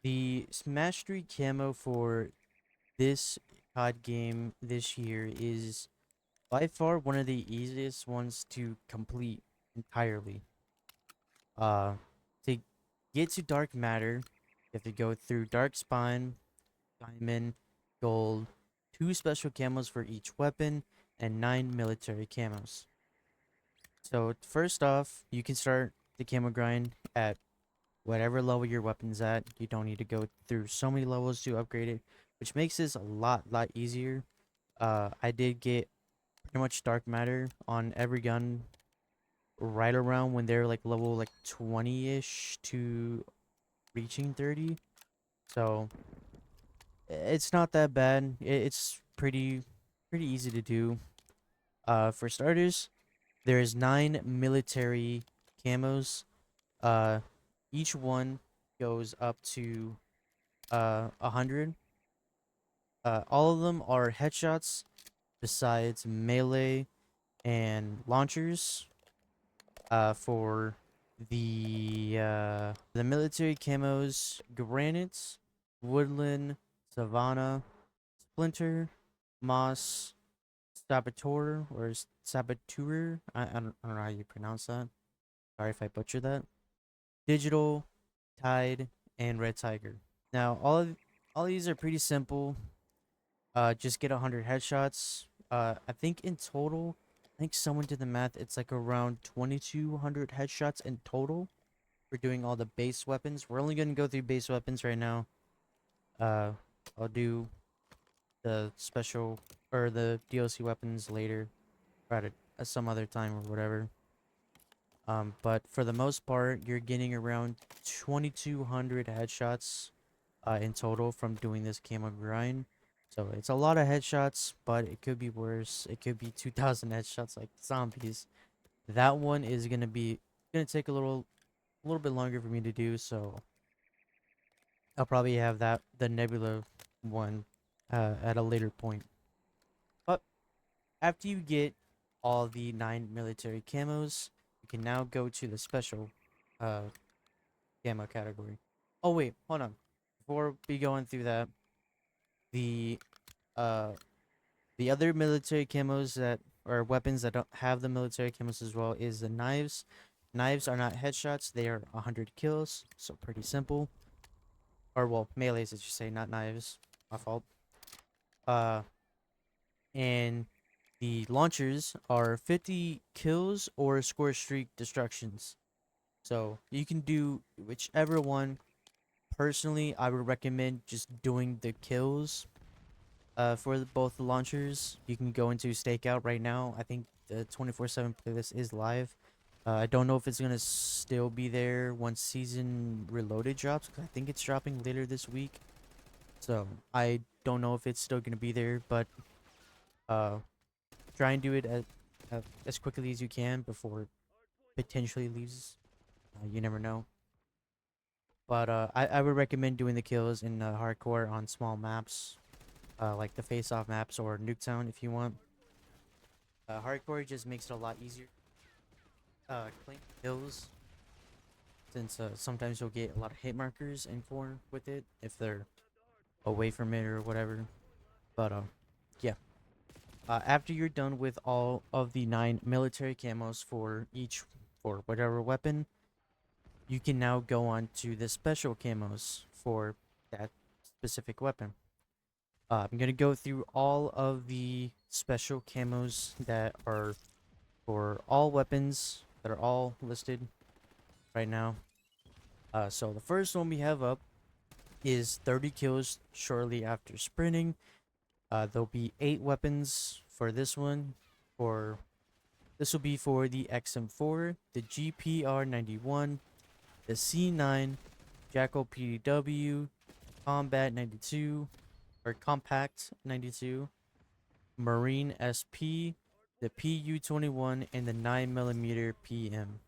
The Mastery camo for this COD game this year is by far one of the easiest ones to complete entirely. Uh, to get to Dark Matter, you have to go through Dark Spine, Diamond, Gold, 2 special camos for each weapon, and 9 military camos. So first off, you can start the camo grind at whatever level your weapon's at. You don't need to go through so many levels to upgrade it, which makes this a lot easier. I did get pretty much Dark Matter on every gun right around when they're like level like 20-ish to reaching 30. So it's not that bad. It's pretty easy to do. For starters, there's 9 military camos. Uh, each one goes up to 100. All of them are headshots besides melee and launchers. For the military camos, granite, woodland, savanna, splinter, moss, saboteur or saboteur. I don't know how you pronounce that. Sorry if I butcher that. Digital, tide, and red tiger. Now all these are pretty simple. Just get 100 headshots. I think in total, I think someone did the math. It's like around 2,200 headshots in total for doing all the base weapons. We're only gonna go through base weapons right now. Uh, I'll do the special or the DLC weapons later, or at some other time or whatever. But for the most part, you're getting around 2,200 headshots in total from doing this camo grind. So it's a lot of headshots, but it could be worse. It could be 2,000 headshots like zombies. That one is gonna take a little bit longer for me to do. So I'll probably have the Nebula one at a later point. But after you get all the 9 military camos, you can now go to the special uh camo category. Oh wait, hold on. Before we going through that, the uh the other military camos that or weapons that don't have the military camos as well is the knives. Knives are not headshots, they are 100 kills, so pretty simple. Or well, melees, I should say, not knives. My fault. Uh, and the launchers are 50 kills or score streak destructions. So you can do whichever one. Personally, I would recommend just doing the kills. For both the launchers, you can go into Stakeout right now. I think the 24/7 playlist is live. I don't know if it's gonna still be there once Season Reloaded drops, 'cause I think it's dropping later this week. So I don't know if it's still gonna be there, but uh, try and do it as quickly as you can before it potentially leaves. You never know. But I would recommend doing the kills in hardcore on small maps, like the face-off maps or Nuketown if you want. Hardcore just makes it a lot easier. Claim kills since sometimes you'll get a lot of hit markers in 4 with it if they're away from it or whatever. But yeah. After you're done with all of the 9 military camos for whatever weapon, you can now go on to the special camos for that specific weapon. I'm gonna go through all of the special camos that are for all weapons that are all listed right now. So the first one we have up is 30 kills shortly after sprinting. There'll be 8 weapons for this one. For this will be for the XM4, the GPR91, the C9, Jackal PDW, Combat 92, or Compact 92, Marine SP, the PU21, and the 9mm PM.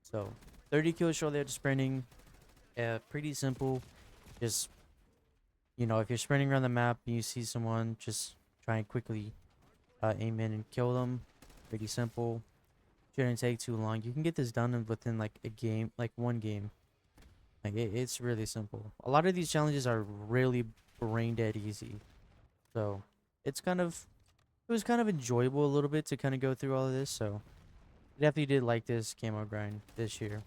So 30 kills shortly after sprinting. Pretty simple. Just, if you're sprinting around the map and you see someone, just try and quickly aim in and kill them. Pretty simple. Shouldn't take too long. You can get this done within like a game, like one game. Like it's really simple. A lot of these challenges are really brain dead easy. So it's kind of it was kind of enjoyable a little bit to kind of go through all of this. So I definitely did like this camo grind this year.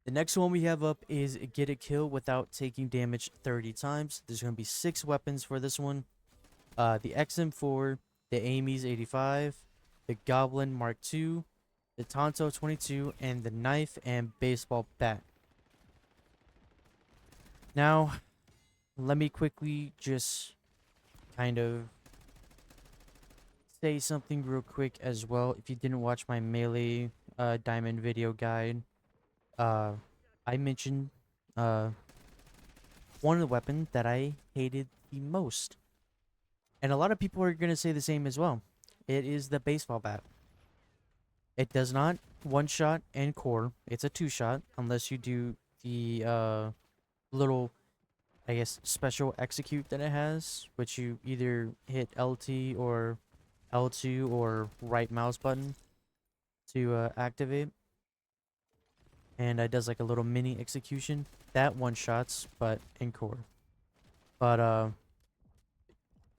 The next one we have up is get a kill without taking damage 30 times. There's going to be 6 weapons for this one. The XM4, the Amy's 85, the Goblin Mark II, the Tonto 22, and the knife and baseball bat. Now, let me quickly just kind of say something real quick as well. If you didn't watch my melee diamond video guide, uh, I mentioned uh, one of the weapons that I hated the most. And a lot of people are going to say the same as well. It is the baseball bat. It does not one shot and core. It's a 2-shot unless you do the little, I guess, special execute that it has, which you either hit LT or L2 or right mouse button to activate. And it does like a little mini execution. That one shots, but in core. But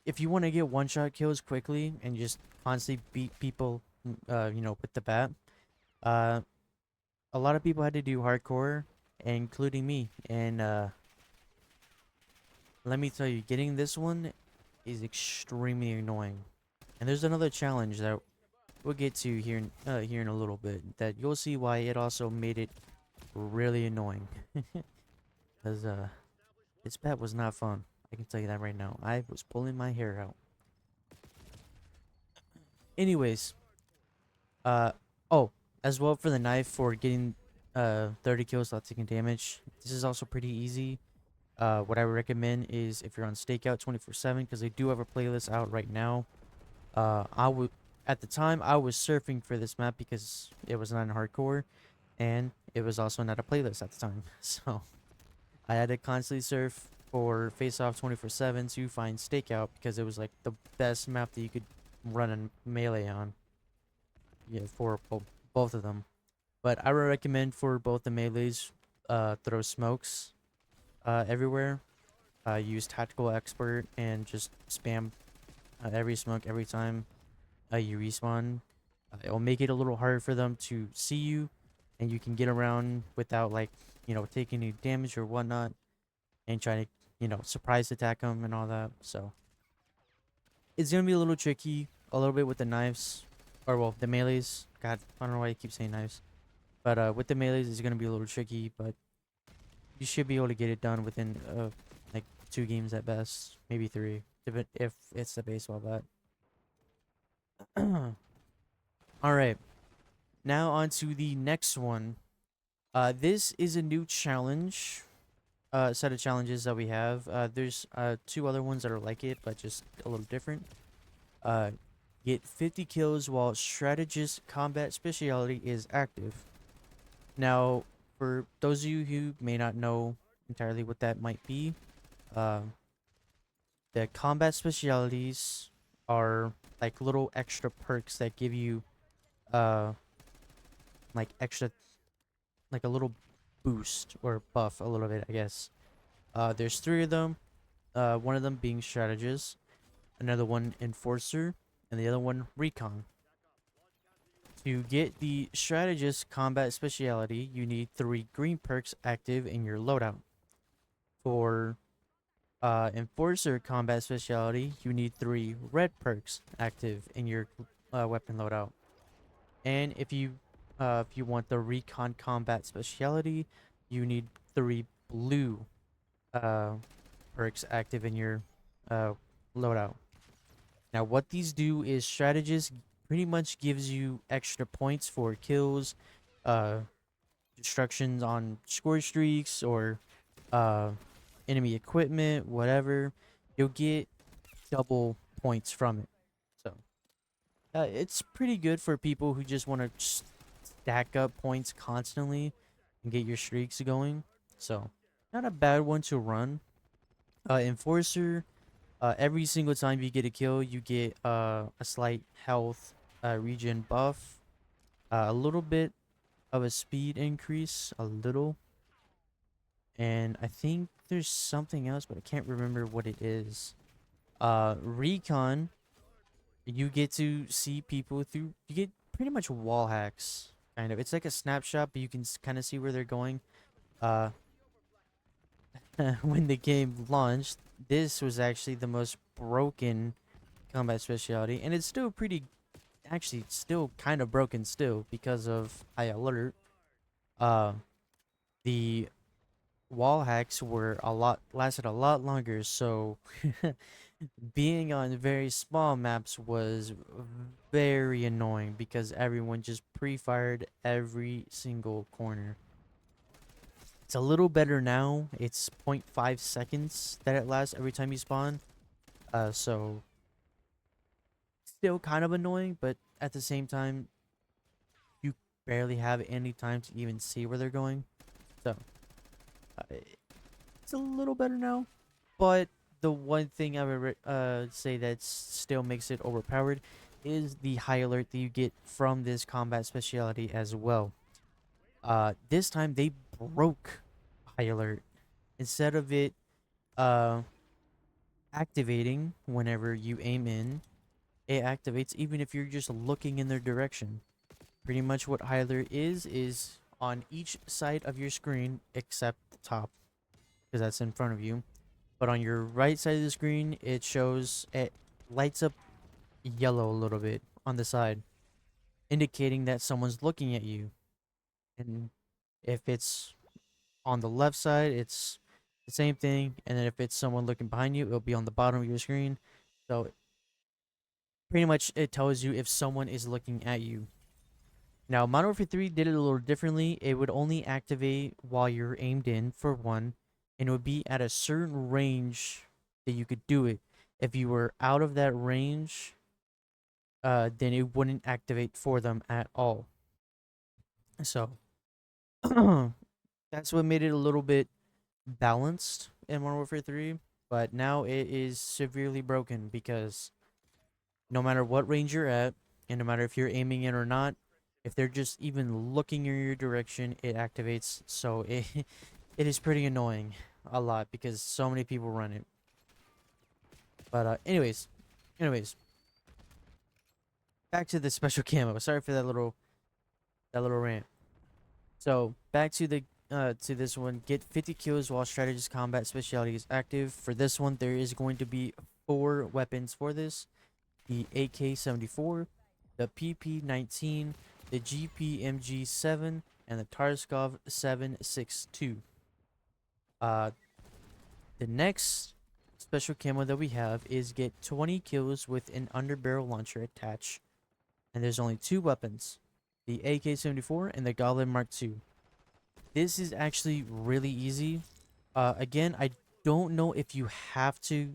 if you want to get one shot kills quickly and just constantly beat people, with the bat, uh, a lot of people had to do hardcore, including me. And let me tell you, getting this one is extremely annoying. And there's another challenge that we'll get to here in a little bit that you'll see why it also made it really annoying. Cause this bat was not fun. I can tell you that right now. I was pulling my hair out. Anyways, uh oh, as well for the knife for getting 30 kills without taking damage. This is also pretty easy. What I would recommend is if you're on Stakeout 24/7, because they do have a playlist out right now. I would At the time I was surfing for this map because it was not in hardcore, and it was also not a playlist at the time. So I had to constantly surf for Face Off 24/7 to find Stakeout because it was like the best map that you could run a melee on. Yeah, for both of them. But I would recommend for both the melees, throw smokes everywhere. Use Tactical Expert and just spam every smoke every time you respawn. It'll make it a little harder for them to see you, and you can get around without like taking any damage or whatnot, and try to surprise attack them and all that. So it's gonna be a little tricky, a little bit with the knives, or well, the melees. God, I don't know why I keep saying knives, but with the melees, it's gonna be a little tricky, but you should be able to get it done within like 2 games at best, maybe 3, if it's the baseball bat. All right, now on to the next one. This is a new challenge, set of challenges that we have. There's 2 other ones that are like it, but just a little different. Uh, get 50 kills while strategist combat specialty is active. Now, for those of you who may not know entirely what that might be, uh, the combat specialities are like little extra perks that give you, uh, like extra, like a little boost or buff a little bit, I guess. There's 3 of them. One of them being strategist, another one enforcer, and the other one recon. To get the strategist combat speciality, you need 3 green perks active in your loadout. For enforcer combat speciality, you need 3 red perks active in your weapon loadout. And if you want the recon combat speciality, you need 3 blue uh, perks active in your loadout. Now, what these do is strategist pretty much gives you extra points for kills, uh, destructions on score streaks, or uh, enemy equipment, whatever. You'll get double points from it. So it's pretty good for people who just want to stack up points constantly and get your streaks going. So not a bad one to run. Enforcer. Every single time you get a kill, you get a slight health regen buff, a little bit of a speed increase, a little. and I think there's something else, but I can't remember what it is. Recon, you get to see people through. You get pretty much wall hacks, kind of. It's like a snapshot, but you can kind of see where they're going. Uh, when the game launched, this was actually the most broken combat specialty, and it's still pretty. Actually, still kind of broken still because of high alert. Uh, the wall hacks were a lot lasted a lot longer, so being on very small maps was very annoying because everyone just pre-fired every single corner. It's a little better now. It's 0.5 seconds that it lasts every time you spawn. So still kind of annoying, but at the same time, you barely have any time to even see where they're going. So it's a little better now. But the one thing I would say that still makes it overpowered is the high alert that you get from this combat specialty as well. This time they broke high alert. Instead of it uh activating whenever you aim in, it activates even if you're just looking in their direction. Pretty much what high alert is on each side of your screen except the top, because that's in front of you. But on your right side of the screen, it lights up yellow a little bit on the side, indicating that someone's looking at you. And if it's on the left side, it's the same thing. And then if it's someone looking behind you, it'll be on the bottom of your screen. So pretty much it tells you if someone is looking at you. Now, Modern Warfare 3 did it a little differently. It would only activate while you're aimed in, for one, and it would be at a certain range that you could do it. If you were out of that range, then it wouldn't activate for them at all. So that's what made it a little bit balanced in Modern Warfare 3. But now it is severely broken because no matter what range you're at, and no matter if you're aiming in or not, if they're just even looking in your direction, it activates. So it it is pretty annoying a lot because so many people run it. But anyways, back to the special camo. Sorry for that little rant. So back to this one. Get 50 kills while strategist combat specialty is active. For this one, there is going to be 4 weapons for this: the AK-74, the PP-19, the GPMG-7, and the Tarskov 7.62. Uh, the next special camo that we have is get 20 kills with an underbarrel launcher attached, and there's only 2 weapons: the AK-74 and the Goblin Mark II. This is actually really easy. Again, I don't know if you have to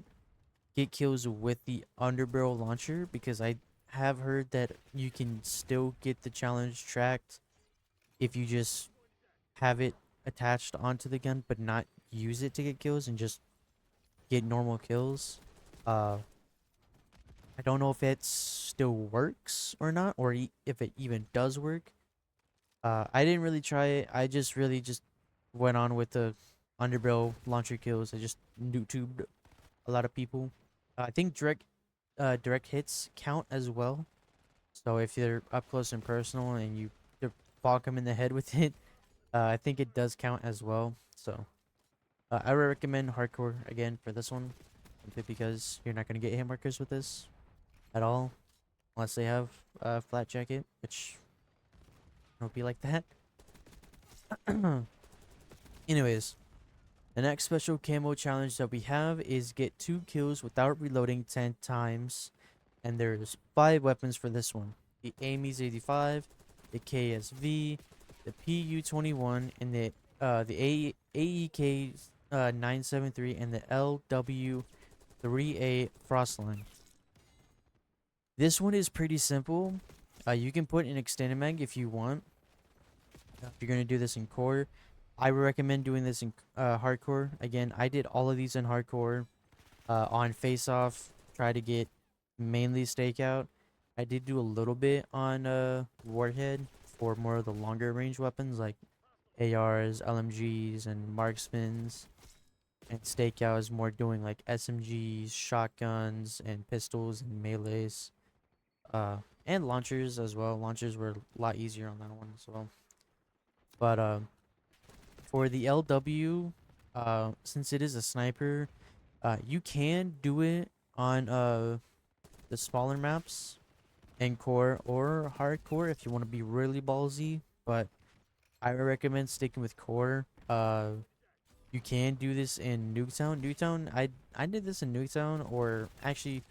get kills with the underbarrel launcher, because I have heard that you can still get the challenge tracked if you just have it attached onto the gun but not use it to get kills and just get normal kills. Uh, I don't know if it still works or not, or if it even does work. I didn't really try it. I just really just went on with the underbarrel launcher kills. I just YouTubed a lot of people. I think direct hits count as well. So if you're up close and personal and you bonk them in the head with it, I think it does count as well. So I would recommend hardcore again for this one, simply because you're not gonna get hit markers with this at all, unless they have a flat jacket, which won't be like that. Anyways, the next special camo challenge that we have is get 2 kills without reloading 10 times. And there's 5 weapons for this one: the AMES 85, the KSV, the PU-21, and the AEK 973, and the LW-3A Frostline. This one is pretty simple. You can put an extended mag if you want. If you're gonna do this in core, I would recommend doing this in hardcore. Again, I did all of these in hardcore. On face off, try to get mainly stakeout. I did do a little bit on warhead for more of the longer range weapons like ARs, LMGs, and marksmans. And Stakeout is more doing like SMGs, shotguns, and pistols and melees. And launchers as well. Launchers were a lot easier on that one as well. But for the LW, since it is a sniper, you can do it on the smaller maps in core or hardcore if you want to be really ballsy. But I recommend sticking with core. You can do this in Nuketown. Nuketown, I did this in Nuketown, or actually,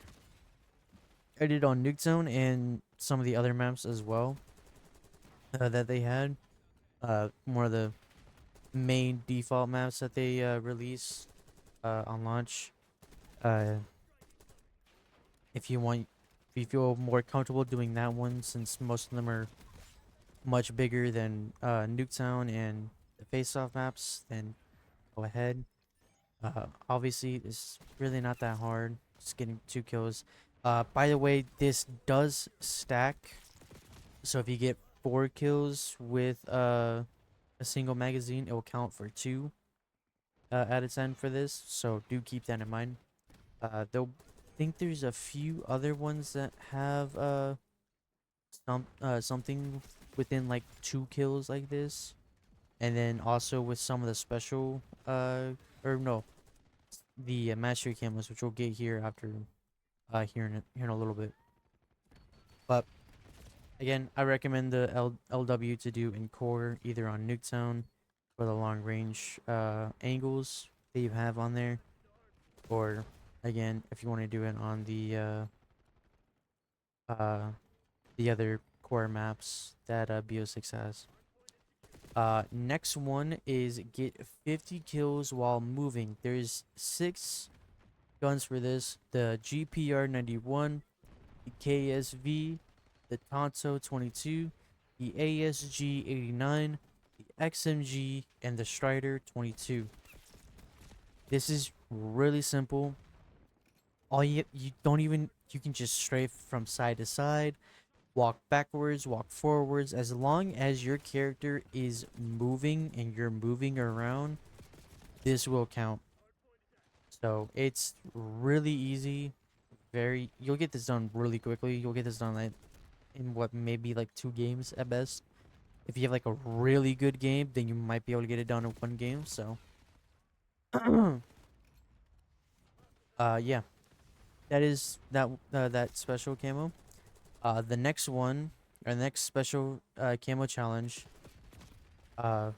I did on Nuketown and some of the other maps as well that they had. More of the main default maps that they release on launch. Uh, if you want, if you feel more comfortable doing that one, since most of them are much bigger than Nuketown and the face-off maps, then go ahead. Obviously, it's really not that hard. Just getting 2 kills. By the way, this does stack. So if you get 4 kills with a single magazine, it will count for 2 out of 10 for this. So do keep that in mind. Though, think there's a few other ones that have something within like 2 kills like this, and then also with some of the special or no, the mastery camos, which we'll get here after here in a little bit. But again, I recommend the LW to do in core, either on Nuketown for the long range angles that you have on there, or again, if you want to do it on the other core maps that BO6 has. Next one is get 50 kills while moving. There's 6 guns for this: the GPR 91, the KSV, the Tonto 22, the ASG 89, the XMG, and the Strider 22. This is really simple. All you don't even, you can just strafe from side to side, walk backwards, walk forwards. As long as your character is moving and you're moving around, this will count. So it's really easy. You'll get this done really quickly. You'll get this done like in what, maybe like 2 games at best. If you have like a really good game, then you might be able to get it done in 1 game. So yeah, that is that special camo. The next one, or the next special camo challenge, uh,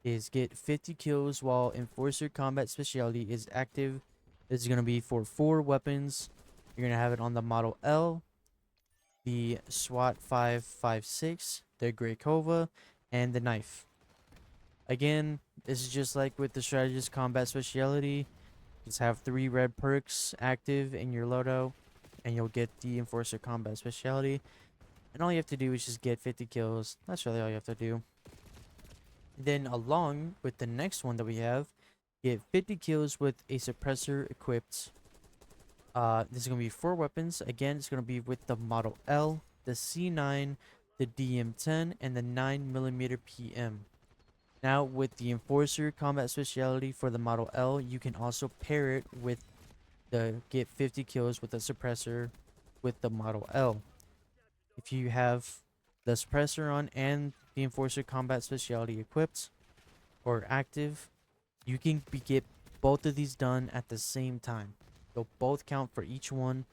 is get 50 kills while Enforcer Combat Specialty is active. This is gonna be for 4 weapons. You're gonna have it on the Model L, the SWAT 556, the Greykova, and the knife. Again, this is just like with the Strategist Combat Specialty. Just have 3 red perks active in your loadout, and you'll get the Enforcer Combat Specialty. And all you have to do is just get 50 kills. That's really all you have to do. Then along with the next one that we have, get 50 kills with a suppressor equipped. This is going to be 4 weapons. Again, it's going to be with the Model L, the C9, the DM10, and the 9mm PM. Now, with the Enforcer Combat Specialty for the Model L, you can also pair it with the get 50 kills with a suppressor with the Model L. If you have the suppressor on and the Enforcer Combat Specialty equipped or active, you can get both of these done at the same time. They'll both count for each one.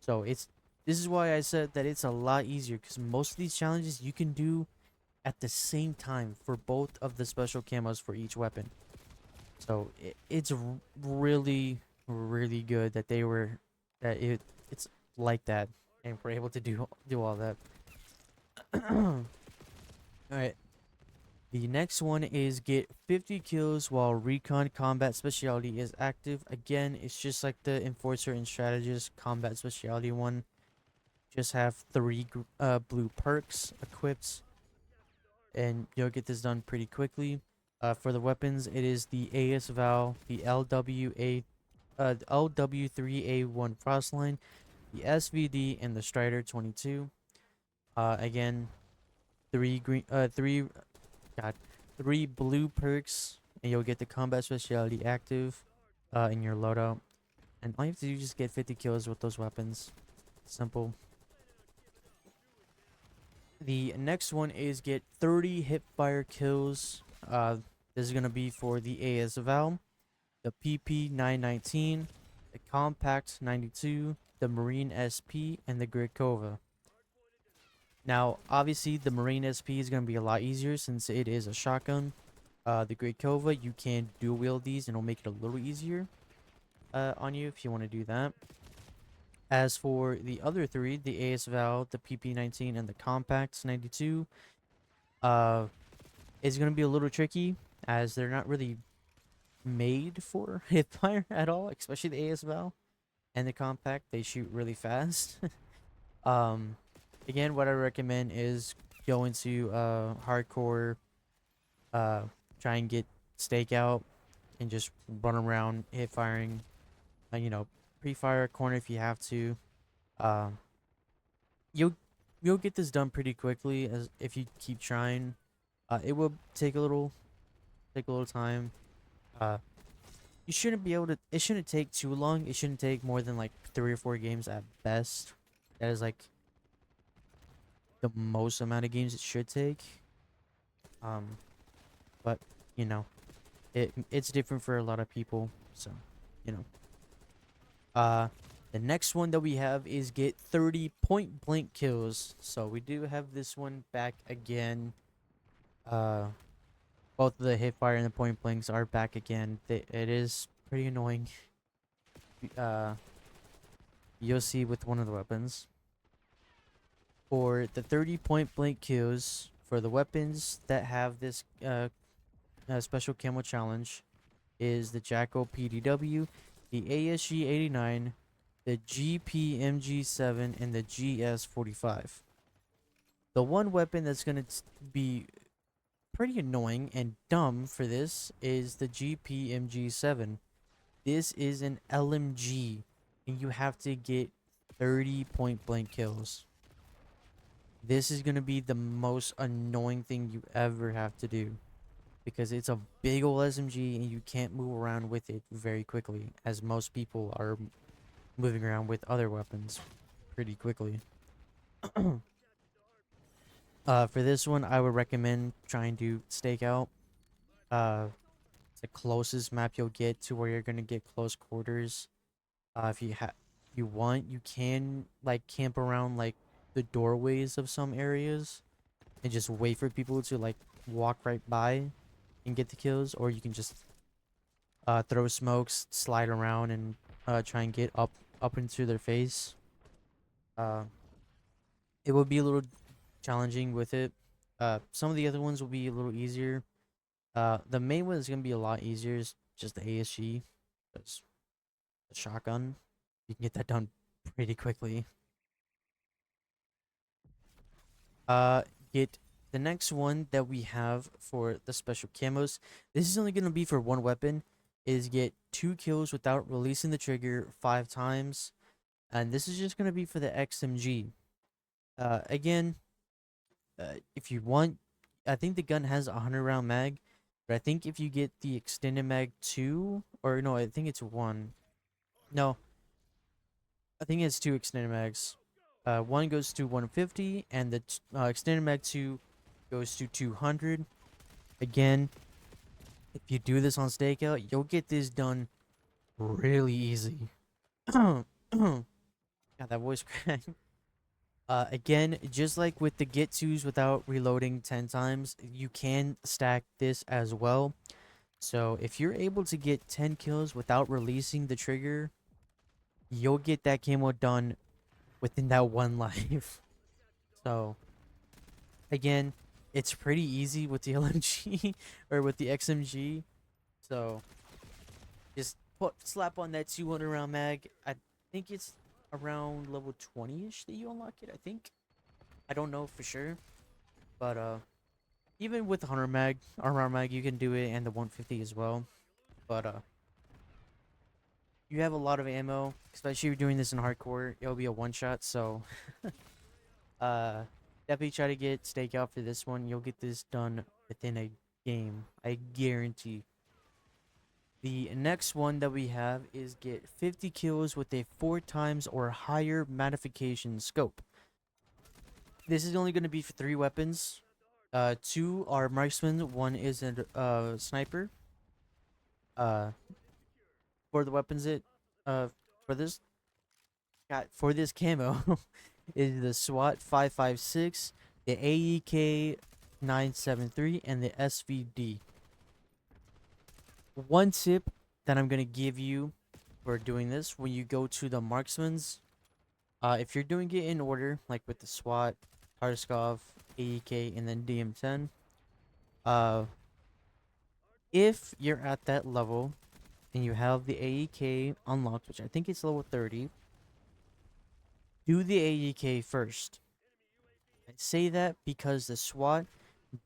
So this is why I said that it's a lot easier, because most of these challenges you can do at the same time for both of the special camos for each weapon. So it's really good that it's like that, and we're able to do all that. All right. The next one is get 50 kills while Recon Combat Specialty is active. Again, it's just like the Enforcer and Strategist Combat Specialty one. Just have 3 blue perks equipped, and you'll get this done pretty quickly. For the weapons, it is the AS Val, the LW3A1 Frostline, the SVD, and the Strider 22. Again, 3 got 3 blue perks, and you'll get the combat specialty active in your loadout. And all you have to do is just get 50 kills with those weapons. Simple. The next one is get 30 hipfire kills. This is gonna be for the AS Val, the PP919, the Compact 92, the Marine SP, and the Gridkova. Now, obviously, the Marine SP is gonna be a lot easier since it is a shotgun. The Gridkova, you can dual wield these, and it'll make it a little easier on you if you want to do that. As for the other three, the AS Val, the PP19, and the Compact 92, it's going to be a little tricky as they're not really made for hipfire at all, especially the AS Val and the Compact. They shoot really fast. um, Again, what I recommend is go into hardcore, try and get stakeout and just run around hip firing, you know, pre-fire corner if you have to. Um, you'll get this done pretty quickly as if you keep trying. It will take a little time. Uh, you shouldn't be able to. It shouldn't take too long. It shouldn't take more than like 3 or 4 games at best. That is like the most amount of games it should take. But you know, it's different for a lot of people. So, you know. The next one that we have is get 30 point blank kills. So we do have this one back again. Both the hipfire and the point blanks are back again. It is pretty annoying. Uh, you'll see with one of the weapons. For the 30 point blank kills, for the weapons that have this special camo challenge, is the Jacko PDW, the ASG 89, the GPMG7, and the GS45. The one weapon that's going to be pretty annoying and dumb for this is the GPMG7. This is an LMG, and you have to get 30 point blank kills. This is going to be the most annoying thing you ever have to do, because it's a big old SMG and you can't move around with it very quickly, as most people are moving around with other weapons pretty quickly. For this one, I would recommend trying to stake out. It's the closest map you'll get to where you're gonna get close quarters. If you want, you can like camp around like the doorways of some areas and just wait for people to like walk right by and get the kills, or you can just throw smokes, slide around, and try and get up into their face. Uh, it will be a little challenging with it. Some of the other ones will be a little easier. The main one is gonna be a lot easier. Is just the ASG. That's the shotgun. You can get that done pretty quickly. Uh, get the next one that we have for the special camos. This is only gonna be for one weapon. Is get 2 kills without releasing the trigger 5 times, and this is just gonna be for the XMG. Again, if you want, I think the gun has a 100 round mag, but I think if you get the extended mag 2, or no, I think it's 1. No, I think it's 2 extended mags. One goes to 150, and the extended mag 2 goes to 200. Again, if you do this on stakeout, you'll get this done really easy. God, that voice crack. Again, just like with the get twos without reloading 10 times, you can stack this as well. So if you're able to get 10 kills without releasing the trigger, you'll get that camo done within that one life. So again, it's pretty easy with the LMG or with the XMG. So just slap on that 200 round mag. I think it's around level 20ish that you unlock it, I think. I don't know for sure, but even with the 100 mag, you can do it, and the 150 as well. But you have a lot of ammo, especially if you're doing this in hardcore. It'll be a one shot, so definitely try to get stakeout for this one. You'll get this done within a game. I guarantee. The next one that we have is get 50 kills with a 4 times or higher magnification scope. This is only going to be for 3 weapons. 2 are marksman, 1 is a sniper. Uh, for the weapons uh for this for this camo is the SWAT 556, the AEK 973, and the SVD. One tip that I'm gonna give you for doing this: when you go to the marksman's, if you're doing it in order, like with the SWAT, Tarskov, AEK, and then DM10, uh, if you're at that level and you have the AEK unlocked, which I think it's level 30, do the AEK first. I say that because the SWAT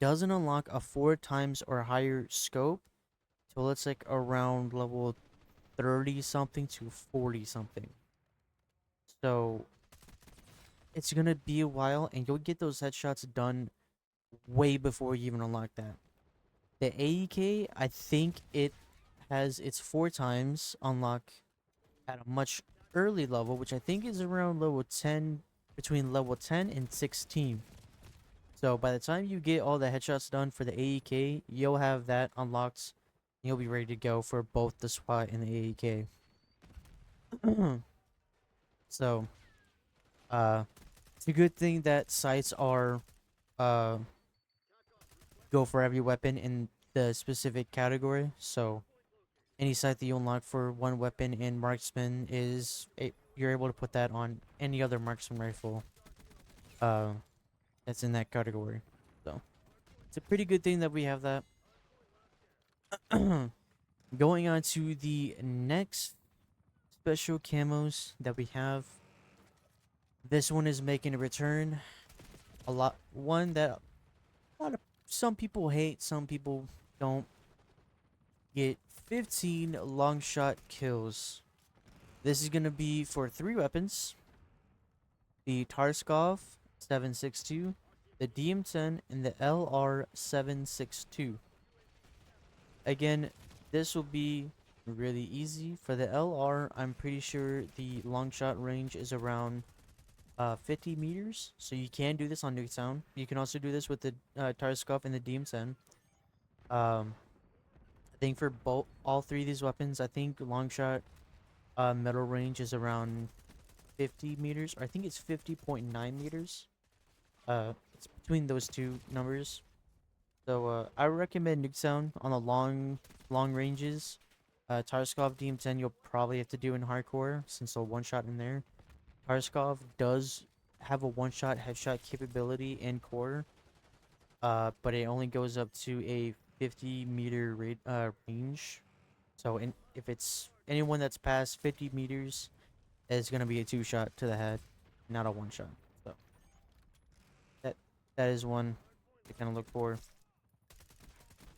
doesn't unlock a 4 times or higher scope till it's like around level 30 something to 40 something. So it's gonna be a while and you'll get those headshots done way before you even unlock that. The AEK, I think it has its 4 times unlock at a much early level, which I think is around level 10, between level 10 and 16. So by the time you get all the headshots done for the AEK, you'll have that unlocked. You'll be ready to go for both the SWAT and the AEK. So, it's a good thing that sites are, uh, go for every weapon in the specific category. So, any site that you unlock for one weapon in marksman you're able to put that on any other marksman rifle, uh, that's in that category. So, it's a pretty good thing that we have that. Going on to the next special camos that we have. This one is making a return. One that a lot of some people hate, some people don't. Get 15 long shot kills. This is gonna be for 3 weapons: the Tarskov 762, the DM10, and the LR 762. Again, this will be really easy. For the LR, I'm pretty sure the long shot range is around 50 meters, so you can do this on Nuketown. You can also do this with the Tarskov and the DM10. I think for all 3 of these weapons, I think long shot metal range is around 50 meters, or I think it's 50.9 meters. It's between those 2 numbers. So I recommend Nuketown on the long ranges. Tarskov DM10 you'll probably have to do in hardcore since they'll one shot in there. Tarskov does have a one shot headshot capability in core, but it only goes up to a 50-meter range. So if it's anyone that's past 50 meters, it's gonna be a 2 shot to the head, not a 1 shot. So that that is one to kind of look for.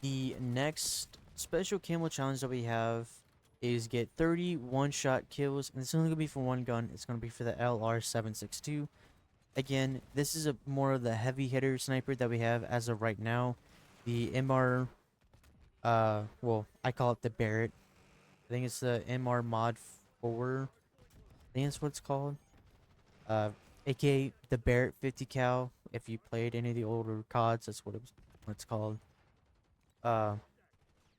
The next special camo challenge that we have is get 30 one-shot kills, and it's only gonna be for one gun. It's gonna be for the LR762. Again, this is a more of the heavy hitter sniper that we have as of right now. The MR, well, I call it the Barrett. I think it's the MR Mod 4. I think that's what it's called. AKA the Barrett 50 cal. If you played any of the older CODs, that's what it's called. Uh,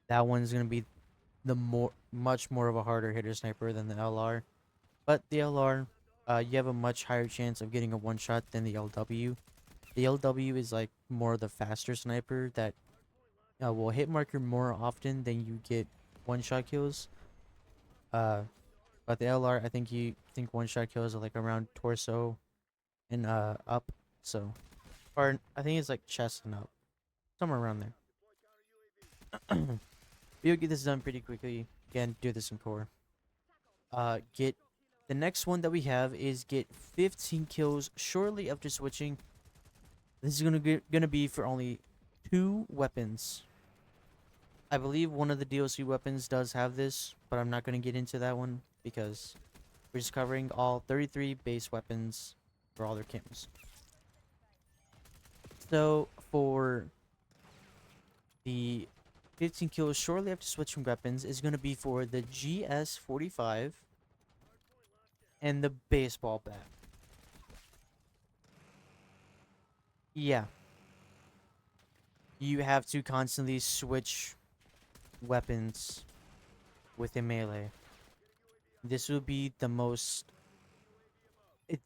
that one's gonna be much more of a harder hitter sniper than the LR. But the LR, you have a much higher chance of getting a one shot than the LW. The LW is like more of the faster sniper that will hit marker more often than you get one shot kills. Uh, but the LR, I think one shot kills are like around torso and up. So, or I think it's like chest and up, somewhere around there. You'll get this done pretty quickly. Again, do this in core. Get the next one that we have is get 15 kills shortly after switching. This is gonna be for only 2 weapons. I believe one of the DLC weapons does have this, but I'm not gonna get into that one because we're just covering all 33 base weapons for all their camos. So for The 15 kills shortly after switching weapons is going to be for the GS45 and the baseball bat. Yeah, you have to constantly switch weapons with a melee. This will be the most.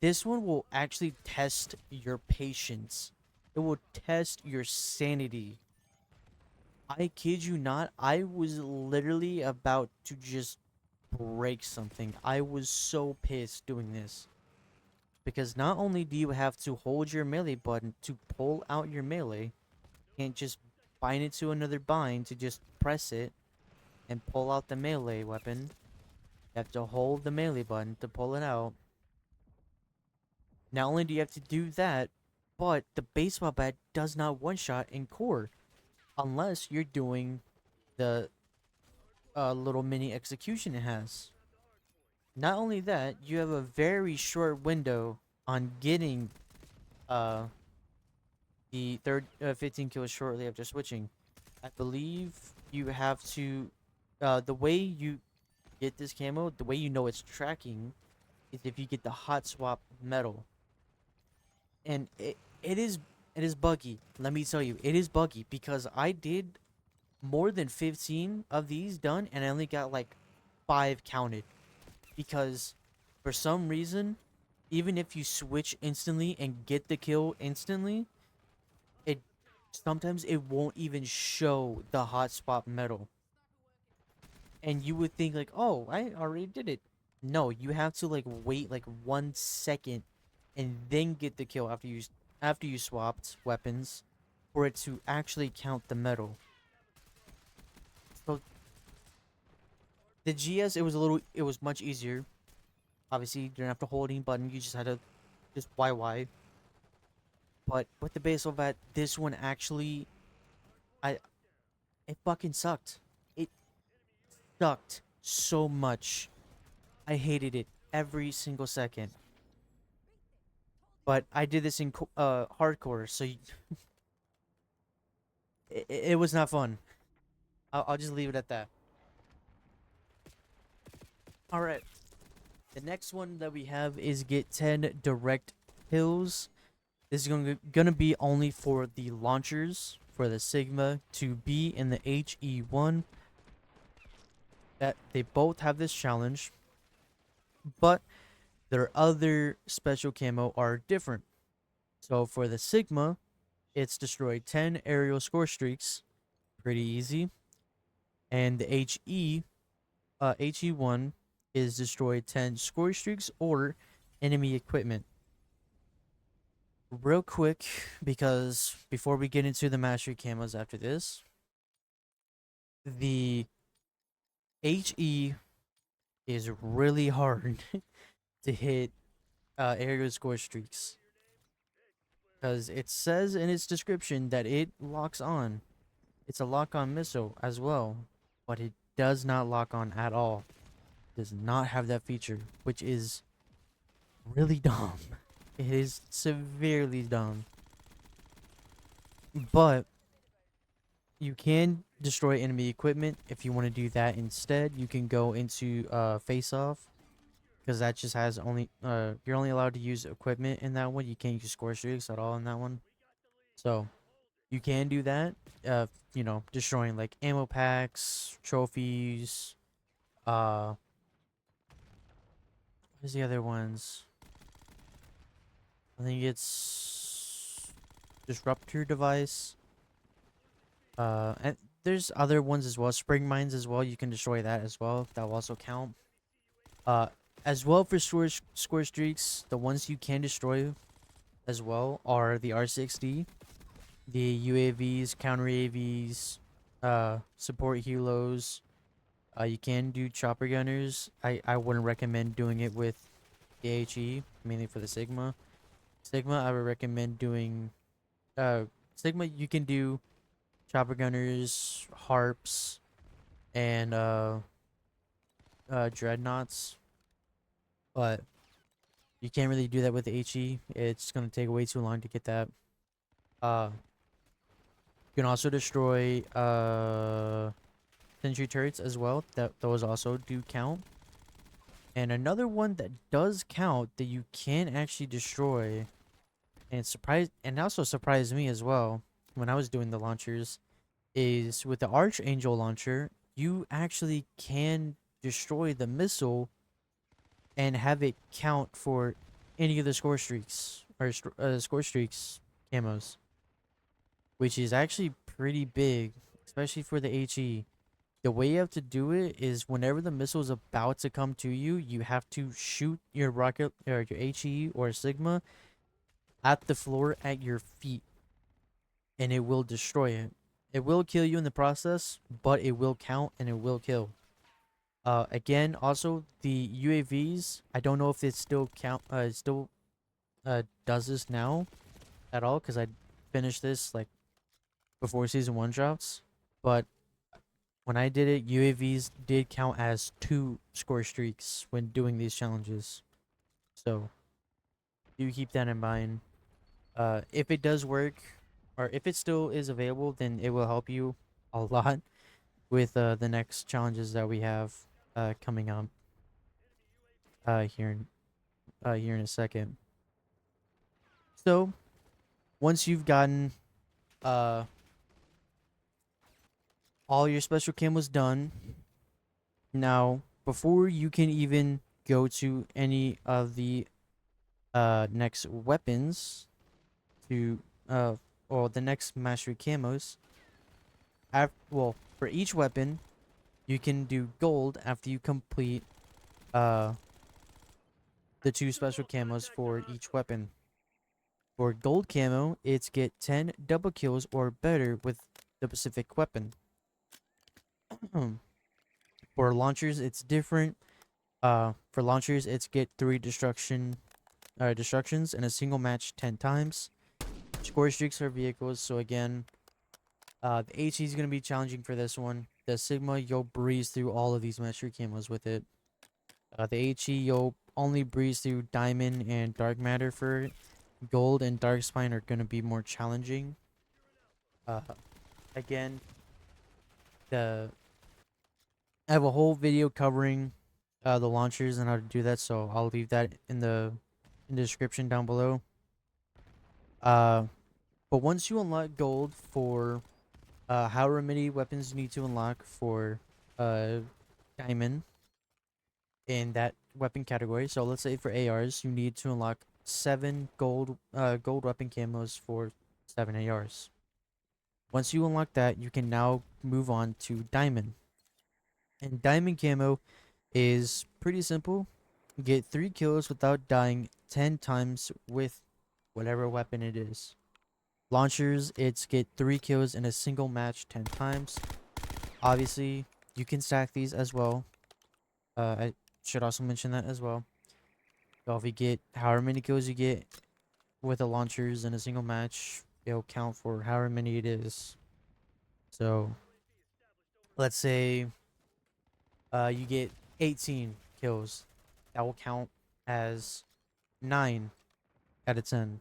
This one will actually test your patience. It will test your sanity. I kid you not, I was literally about to just break something. I was so pissed doing this. Because not only do you have to hold your melee button to pull out your melee, you can't just bind it to another bind to just press it and pull out the melee weapon. You have to hold the melee button to pull it out. Not only do you have to do that, but the baseball bat does not one-shot in core. Unless you're doing the little mini execution it has. Not only that, you have a very short window on getting uh, the third 15 kills shortly after switching. I believe you have to, the way you get this camo, the way you know it's tracking, is if you get the hot swap medal. And it is buggy. Let me tell you, it is buggy because I did more than 15 of these done and I only got like 5 counted because for some reason, even if you switch instantly and get the kill instantly, it sometimes it won't even show the hotspot medal. And you would think like, oh, I already did it. No, you have to like wait like 1 second and then get the kill after you swapped weapons for it to actually count the medal. So the GS it was much easier. Obviously, you didn't have to hold any button, you just had to just YY. But with the baseball bat, this one actually I it fucking sucked. It sucked so much. I hated it every single second. But I did this in hardcore, so it was not fun. I'll just leave it at that. All right. The next one that we have is get 10 direct kills. This is gonna be only for the launchers for the Sigma 2B and the HE1. That they both have this challenge, but their other special camo are different. So for the Sigma, it's destroy 10 aerial score streaks, pretty easy. And the HE1 is destroy 10 score streaks or enemy equipment. Real quick, because before we get into the mastery camos after this, the HE is really hard to hit aerial score streaks because it says in its description that it locks on. It's a lock-on missile as well, but it does not lock on at all. It does not have that feature, which is really dumb. It is severely dumb. But you can destroy enemy equipment if you want to do that instead. You can go into face off because that just has only you're only allowed to use equipment in that one. You can't use score streaks at all in that one. So you can do that. Destroying like ammo packs, trophies. What's the other ones? I think it's disruptor device. And there's other ones as well. Spring mines as well. You can destroy that as well. That will also count. Uh, as well for score streaks, the ones you can destroy as well are the R60, the UAVs, counter AVs, support helos. You can do chopper gunners. I wouldn't recommend doing it with the HE, mainly for the Sigma. Sigma, I would recommend doing. Sigma, you can do chopper gunners, harps, and dreadnoughts, but you can't really do that with the HE. It's gonna take way too long to get that. Uh, You can also destroy sentry turrets as well. Those also do count. And another one that does count that you can actually destroy, and also surprised me as well when I was doing the launchers, is with the Archangel launcher, you actually can destroy the missile and have it count for any of the score streaks or score streaks camos, which is actually pretty big, especially for the HE. The way you have to do it is whenever the missile is about to come to you, you have to shoot your rocket or your HE or Sigma at the floor at your feet, and it will destroy it. It will kill you in the process, but it will count and it will kill. Again, also the UAVs. I don't know if it still does this now at all because I finished this like before season 1 drops. But when I did it, UAVs did count as 2 score streaks when doing these challenges. So do keep that in mind. If it does work, or if it still is available, then it will help you a lot with the next challenges that we have coming up here in a second. So once you've gotten uh all your special camos done, now before you can even go to any of the next weapons to or the next mastery camos, well, for each weapon you can do gold after you complete uh the 2 special camos for each weapon. For gold camo, it's get 10 double kills or better with the specific weapon. For launchers, it's different. For launchers, it's get 3 destructions in a single match 10 times. Score streaks for vehicles. So again, the HE is gonna be challenging for this one. The Sigma, you'll breeze through all of these mastery camos with it. The HE, you'll only breeze through diamond and dark matter for it. Gold and dark spine are gonna be more challenging. Uh, Again, the I have a whole video covering the launchers and how to do that, so I'll leave that in the description down below. But once you unlock gold for however many weapons you need to unlock for diamond in that weapon category. So let's say for ARs, you need to unlock 7 gold weapon camos for 7 ARs. Once you unlock that, you can now move on to diamond. And diamond camo is pretty simple. Get 3 kills without dying 10 times with whatever weapon it is. Launchers, it's get 3 kills in a single match 10 times. Obviously, you can stack these as well. I should also mention that as well. So if you get however many kills you get with the launchers in a single match, it'll count for however many it is. So let's say you get 18 kills. That will count as 9 out of 10.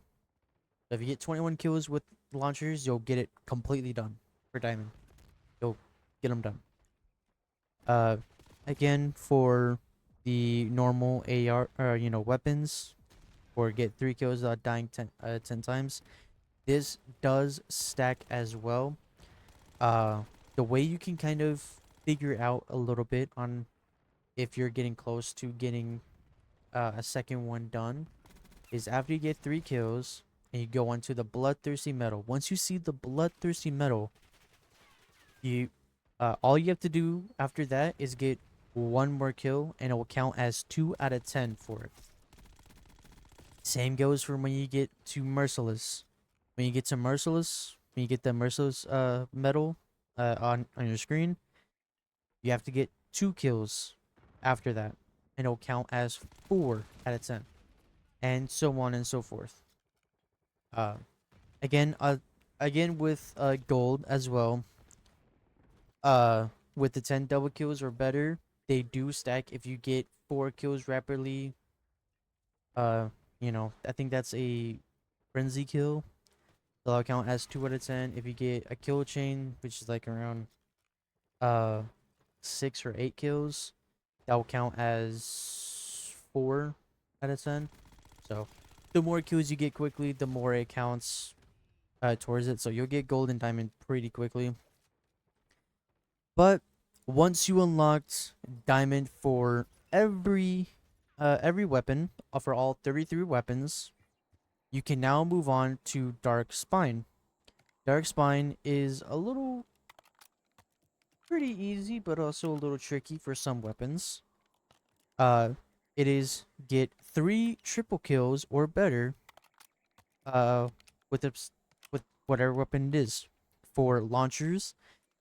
So if you get 21 kills with launchers, you'll get it completely done for diamond. You'll get them done. Again, for the normal AR or weapons, or get 3 kills without dying 10 times, this does stack as well. The way you can kind of figure out a little bit on if you're getting close to getting a second one done is after you get 3 kills and you go onto the bloodthirsty medal. Once you see the bloodthirsty medal, you all you have to do after that is get 1 more kill and it will count as 2 out of 10 for it. Same goes for when you get to merciless. When you get to merciless, when you get the merciless medal on your screen, you have to get 2 kills after that and it'll count as 4 out of 10, and so on and so forth. Uh, again, again with gold as well. With the 10 double kills or better, they do stack if you get 4 kills rapidly. I think that's a frenzy kill. So that'll count as 2 out of 10. If you get a kill chain, which is like around 6 or 8 kills, that will count as 4 out of 10. So the more kills you get quickly, the more it counts towards it. So you'll get gold and diamond pretty quickly. But once you unlocked diamond for every weapon, for all 33 weapons, you can now move on to Dark Spine. Dark Spine is a little pretty easy, but also a little tricky for some weapons. Uh, it is get 3 triple kills or better, uh, with with whatever weapon it is. For launchers,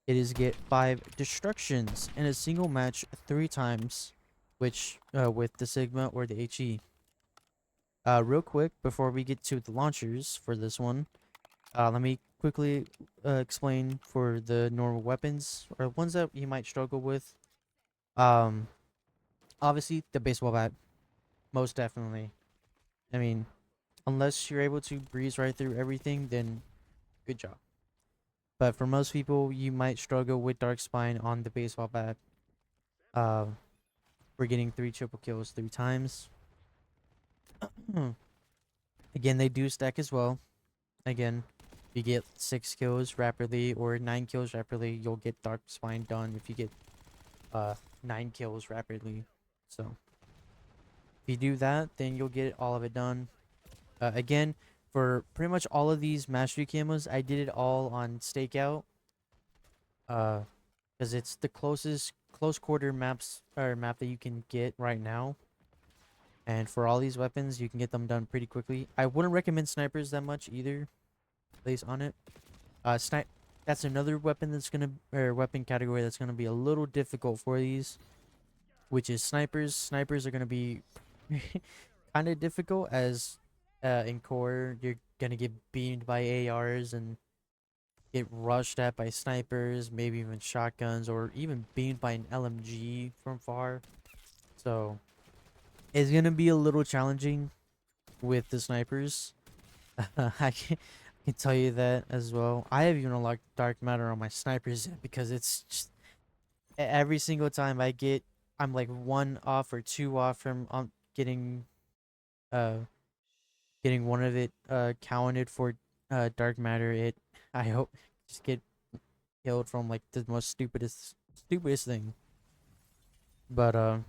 it is get 5 destructions in a single match 3 times, which with the Sigma or the HE. Real quick before we get to the launchers for this one, let me quickly explain for the normal weapons or ones that you might struggle with. Um, Obviously the baseball bat, most definitely. I mean, unless you're able to breeze right through everything, then good job. But for most people, you might struggle with Dark Spine on the baseball bat. Uh, we're getting 3 triple kills 3 times. Again, they do stack as well. Again, if you get 6 kills rapidly or 9 kills rapidly, you'll get Dark Spine done if you get 9 kills rapidly. So if you do that, then you'll get all of it done. Again, for pretty much all of these mastery camos, I did it all on stakeout. Because it's the closest close quarter map that you can get right now. And for all these weapons, you can get them done pretty quickly. I wouldn't recommend snipers that much either, at least on it. That's another weapon that's gonna or weapon category that's gonna be a little difficult for these, which is snipers. Snipers are gonna be kind of difficult as in core you're gonna get beamed by ARs and get rushed at by snipers, maybe even shotguns, or even beamed by an LMG from far. So it's gonna be a little challenging with the snipers. I can tell you that as well. I have even unlocked dark matter on my snipers because it's just every single time I'm like 1 off or 2 off from getting uh getting one of it counted for dark matter. I hope just get killed from like the most stupidest thing. But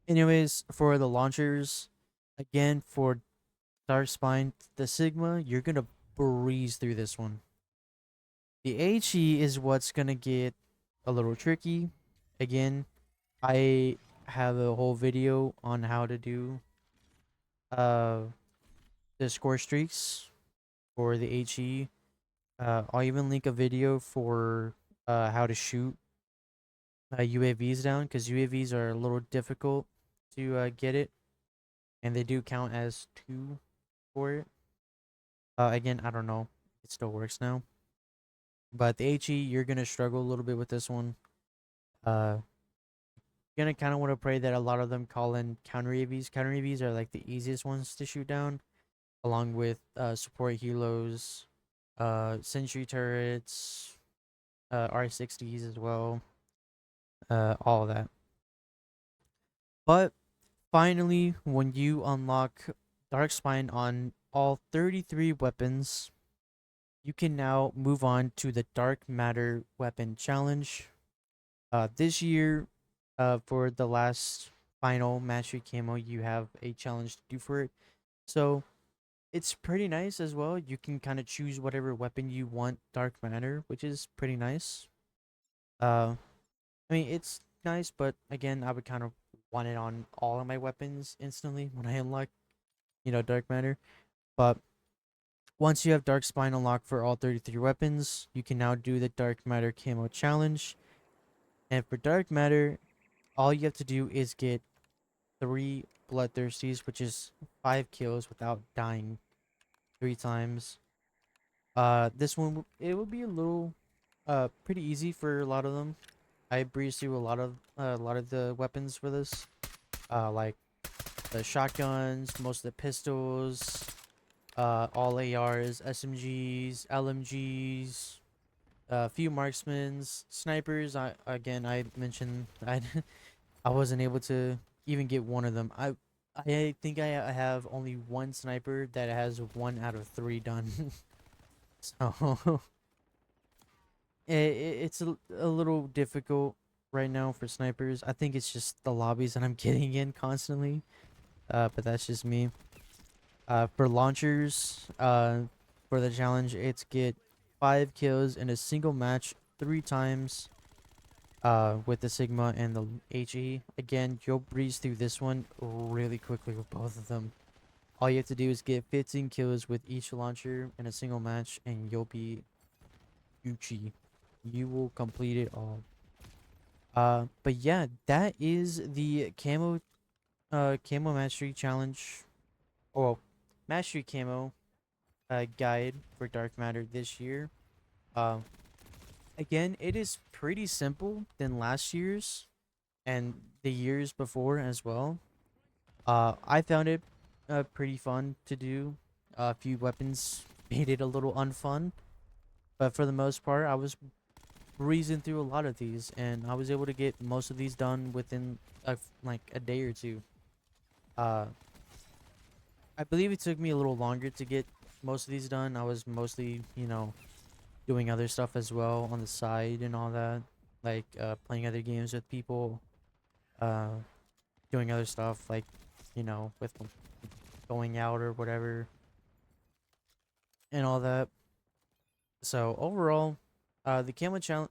anyways, for the launchers, again for Dark Spine, the Sigma, you're gonna breeze through this one. The HE is what's gonna get a little tricky. Again, I have a whole video on how to do uh the score streaks for the HE. I'll even link a video for how to shoot UAVs down because UAVs are a little difficult to get it, and they do count as 2 for it. Again, I don't know. It still works now. But the HE, you're gonna struggle a little bit with this one. Uh, you're gonna kind of want to pray that a lot of them call in counter AVs. Counter AVs are like the easiest ones to shoot down, along with support helos, sentry turrets, R60s as well. All of that. But finally, when you unlock Dark Spine on all 33 weapons, you can now move on to the Dark Matter Weapon Challenge. This year, for the last final mastery camo, you have a challenge to do for it. So it's pretty nice as well. You can kind of choose whatever weapon you want Dark Matter, which is pretty nice. Uh, I mean, it's nice, but again, I would kind of want it on all of my weapons instantly when I unlock, Dark Matter. But once you have Dark Spine unlocked for all 33 weapons, you can now do the Dark Matter Camo Challenge. And for Dark Matter, all you have to do is get 3 Bloodthirsties, which is 5 kills without dying 3 times. This one, it will be a little, pretty easy for a lot of them. I breezed through a lot of the weapons for this, like the shotguns, most of the pistols, all ARs, SMGs, LMGs, a few marksmans, snipers. I mentioned I wasn't able to even get one of them. I think I have only one sniper that has 1 out of 3 done. So it's a little difficult right now for snipers. I think it's just the lobbies that I'm getting in constantly. But that's just me. For launchers, for the challenge, it's get 5 kills in a single match 3 times. With the Sigma and the HE. Again, you'll breeze through this one really quickly with both of them. All you have to do is get 15 kills with each launcher in a single match, and you'll be Gucci. You will complete it all. But yeah, that is the camo mastery challenge. Oh, mastery camo guide for Dark Matter this year. Um, Again, it is pretty simple than last year's and the years before as well. I found it pretty fun to do. A few weapons made it a little unfun, but for the most part, I was breezing through a lot of these, and I was able to get most of these done within like a day or two. Uh, I believe it took me a little longer to get most of these done. I was mostly, doing other stuff as well on the side and all that, like playing other games with people, uh, doing other stuff like, with going out or whatever and all that. So overall, the camo challenge,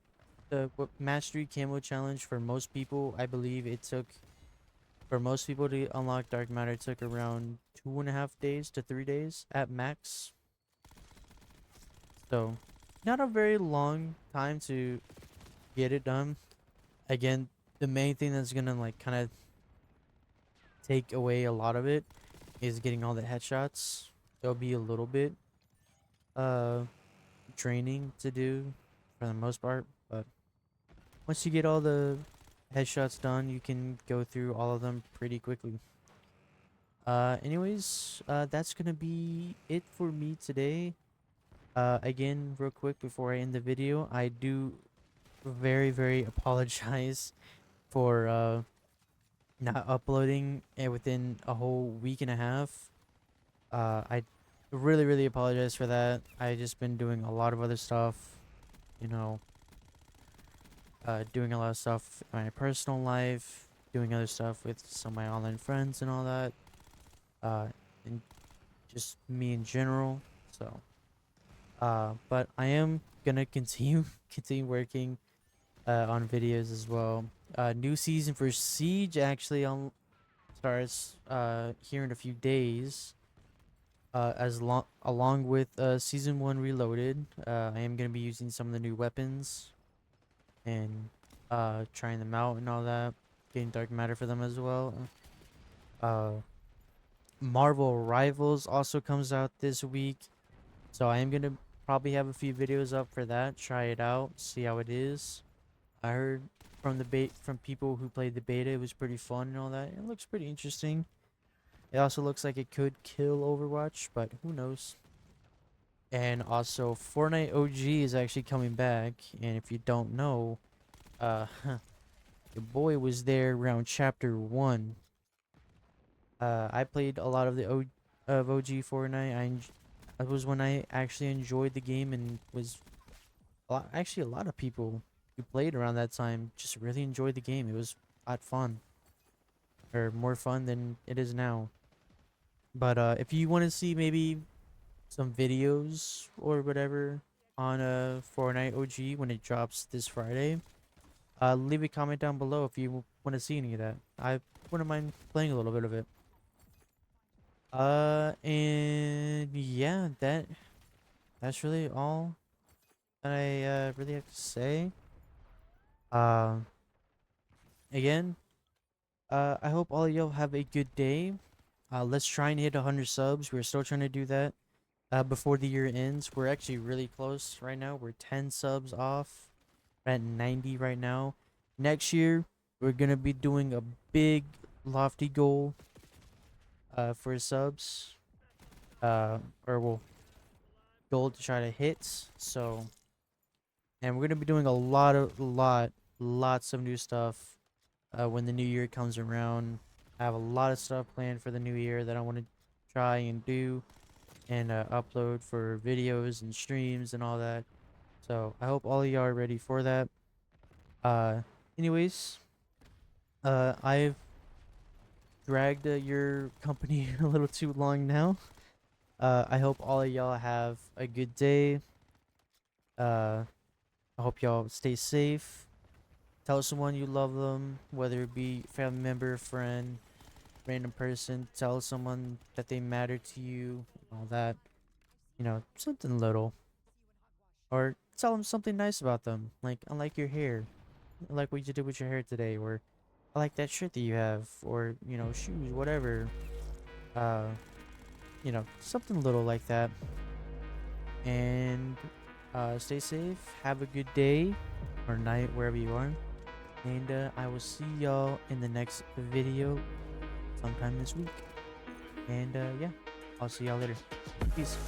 mastery camo challenge for most people, I believe it took for most people to unlock Dark Matter took around 2.5 days to 3 days at max. So not a very long time to get it done. Again, the main thing that's gonna like kind of take away a lot of it is getting all the headshots. There'll be a little bit uh training to do for the most part, but once you get all the headshots done, you can go through all of them pretty quickly. Anyways, that's gonna be it for me today. Again, real quick before I end the video, I do very, very apologize for not uploading it within a whole week and a half. I really, really apologize for that. I just been doing a lot of other stuff, you know, doing a lot of stuff in my personal life, doing other stuff with some of my online friends and all that, uh, and just me in general. So, but I am gonna continue working on videos as well. New season for Siege actually on starts here in a few days. Along with season 1 Reloaded, I am gonna be using some of the new weapons and trying them out and all that, getting Dark Matter for them as well. Uh, Marvel Rivals also comes out this week, so I am gonna probably have a few videos up for that. Try it out, see how it is. I heard from from people who played the beta, it was pretty fun and all that. It looks pretty interesting. It also looks like it could kill Overwatch, but who knows? And also, Fortnite OG is actually coming back, and if you don't know, your boy was there around chapter 1. I played a lot of of OG Fortnite. That was when I actually enjoyed the game and was actually a lot of people who played around that time just really enjoyed the game. It was a lot fun, or more fun than it is now. But if you want to see maybe some videos or whatever on Fortnite OG when it drops this Friday, leave a comment down below if you want to see any of that. I wouldn't mind playing a little bit of it. And yeah, that's really all that I really have to say. Um, Again, I hope all of y'all have a good day. Let's try and hit 100 subs. We're still trying to do that before the year ends. We're actually really close right now. We're 10 subs off. We're at 90 right now. Next year, we're gonna be doing a big, lofty goal for subs. or well, goal to try to hit. So, and we're gonna be doing lots of new stuff when the new year comes around. I have a lot of stuff planned for the new year that I want to try and do and upload for videos and streams and all that. So I hope all of y'all are ready for that. Uh, anyways, I've dragged your company a little too long now. I hope all of y'all have a good day. I hope y'all stay safe. Tell someone you love them, whether it be family member, friend, random person. Tell someone that they matter to you, all that. You know, something little. Or tell them something nice about them. Like, I like your hair. I like what you did with your hair today. Or, I like that shirt that you have. Or, you know, shoes, whatever. Uh, you know, something little like that. And stay safe. Have a good day or night wherever you are. And I will see y'all in the next video sometime this week. And yeah, I'll see y'all later. Peace.